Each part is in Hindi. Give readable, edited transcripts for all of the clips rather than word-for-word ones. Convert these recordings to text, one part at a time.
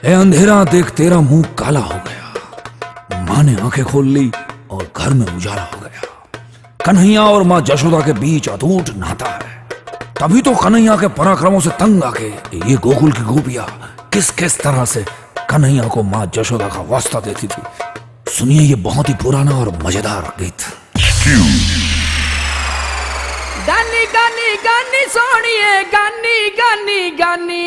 ए अंधेरा देख तेरा मुंह काला हो गया। माँ ने आंखें खोल ली और घर में उजाला हो गया। कन्हैया और माँ जशोदा के बीच अटूट नाता है। तभी तो कन्हैया के पराक्रमों से तंग आके ये गोकुल की गोपियां किस किस तरह से कन्हैया को माँ जशोदा का वास्ता देती थी। सुनिए ये बहुत ही पुराना और मजेदार गीत। गानी गानी गानी सोनिए गानी गानी गानी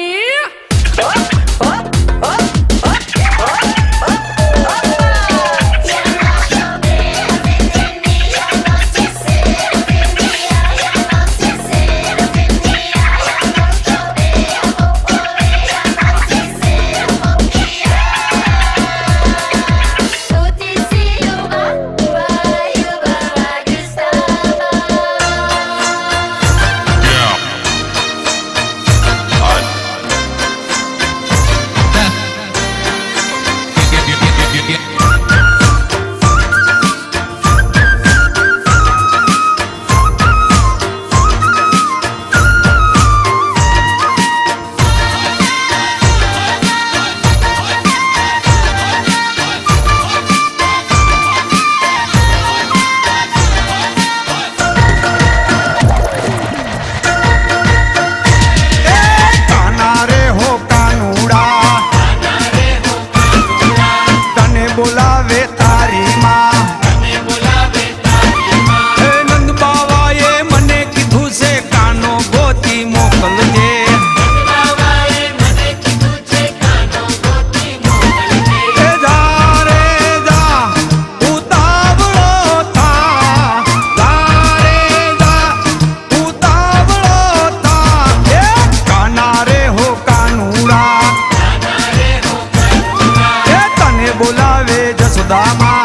बोलावे जसोदा माँ।